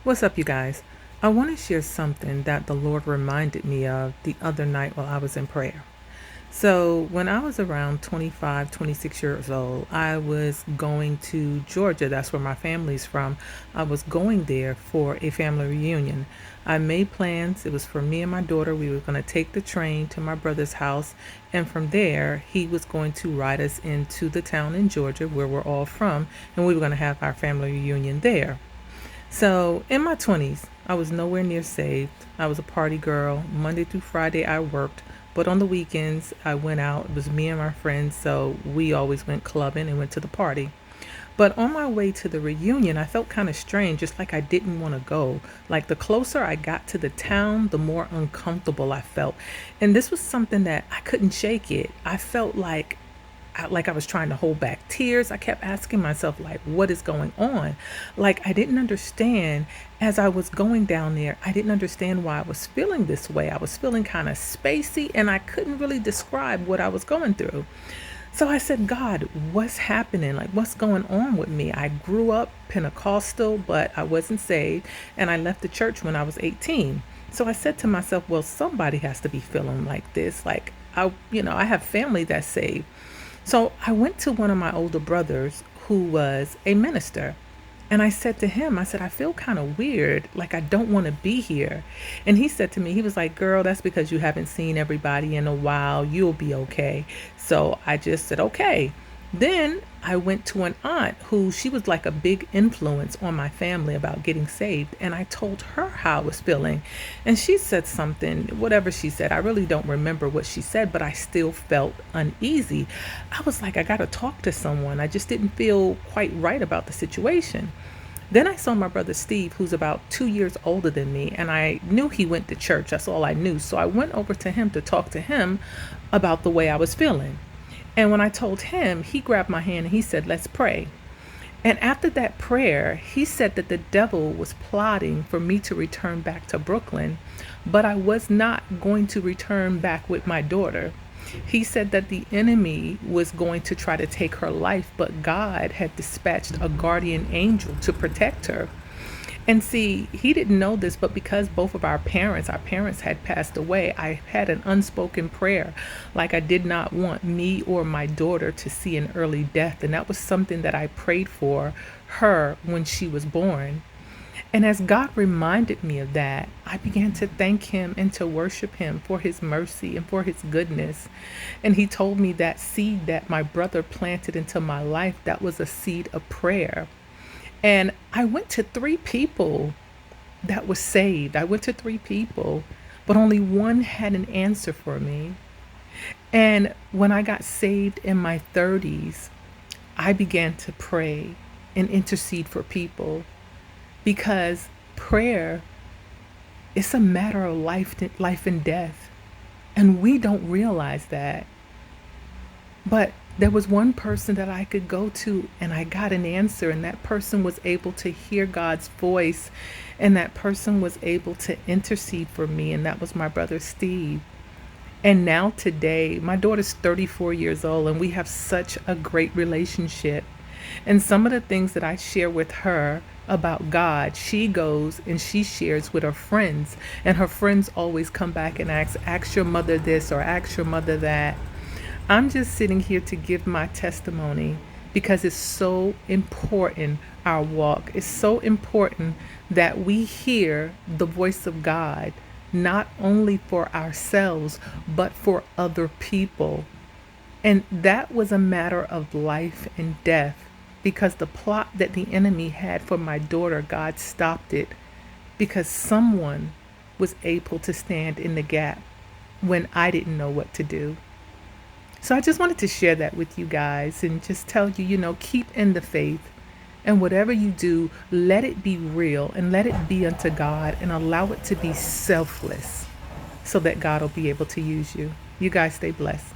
What's up, you guys? I want to share something that the Lord reminded me of the other night while I was in prayer. So, when I was around 25, 26 years old, I was going to Georgia. That's where my family's from. I was going there for a family reunion. I made plans. It was for me and my daughter. We were going to take the train to my brother's house. And from there, he was going to ride us into the town in Georgia where we're all from. And we were going to have our family reunion there. So in my 20s, I was nowhere near saved. I was a party girl. Monday through Friday, I worked. But on the weekends, I went out. It was me and my friends. So we always went clubbing and went to the party. But on my way to the reunion, I felt kind of strange, just like I didn't want to go. Like the closer I got to the town, the more uncomfortable I felt. And this was something that I couldn't shake it. I felt like I was trying to hold back tears. I kept asking myself, like, what is going on? Like, I didn't understand as I was going down there. I didn't understand why I was feeling this way. I was feeling kind of spacey and I couldn't really describe what I was going through. So I said, God, what's happening? Like, what's going on with me? I grew up Pentecostal, but I wasn't saved. And I left the church when I was 18. So I said to myself, well, somebody has to be feeling like this. Like, I have family that's saved. So I went to one of my older brothers who was a minister. And I said to him, I said, I feel kind of weird. Like I don't want to be here. And he said to me, he was like, girl, that's because you haven't seen everybody in a while. You'll be okay. So I just said, okay. Then I went to an aunt who she was like a big influence on my family about getting saved. And I told her how I was feeling. And she said something, whatever she said. I really don't remember what she said, but I still felt uneasy. I was like, I got to talk to someone. I just didn't feel quite right about the situation. Then I saw my brother Steve, who's about 2 years older than me, and I knew he went to church. That's all I knew. So I went over to him to talk to him about the way I was feeling. And when I told him, he grabbed my hand and he said, let's pray. And after that prayer, he said that the devil was plotting for me to return back to Brooklyn, but I was not going to return back with my daughter. He said that the enemy was going to try to take her life, but God had dispatched a guardian angel to protect her. And see, he didn't know this, but because both of our parents had passed away, I had an unspoken prayer. Like I did not want me or my daughter to see an early death. And that was something that I prayed for her when she was born. And as God reminded me of that, I began to thank him and to worship him for his mercy and for his goodness. And he told me that seed that my brother planted into my life, that was a seed of prayer. And I went to three people that was saved. I went to three people, but only one had an answer for me. And when I got saved in my 30s, I began to pray and intercede for people because prayer is a matter of life and death. And we don't realize that. But there was one person that I could go to and I got an answer, and that person was able to hear God's voice, and that person was able to intercede for me, and that was my brother Steve. And now today, my daughter's 34 years old and we have such a great relationship. And some of the things that I share with her about God, she goes and she shares with her friends, and her friends always come back and ask your mother this or ask your mother that. I'm just sitting here to give my testimony because it's so important, our walk. It's so important that we hear the voice of God, not only for ourselves, but for other people. And that was a matter of life and death because the plot that the enemy had for my daughter, God stopped it because someone was able to stand in the gap when I didn't know what to do. So I just wanted to share that with you guys and just tell you, keep in the faith. And whatever you do, let it be real and let it be unto God and allow it to be selfless so that God will be able to use you. You guys stay blessed.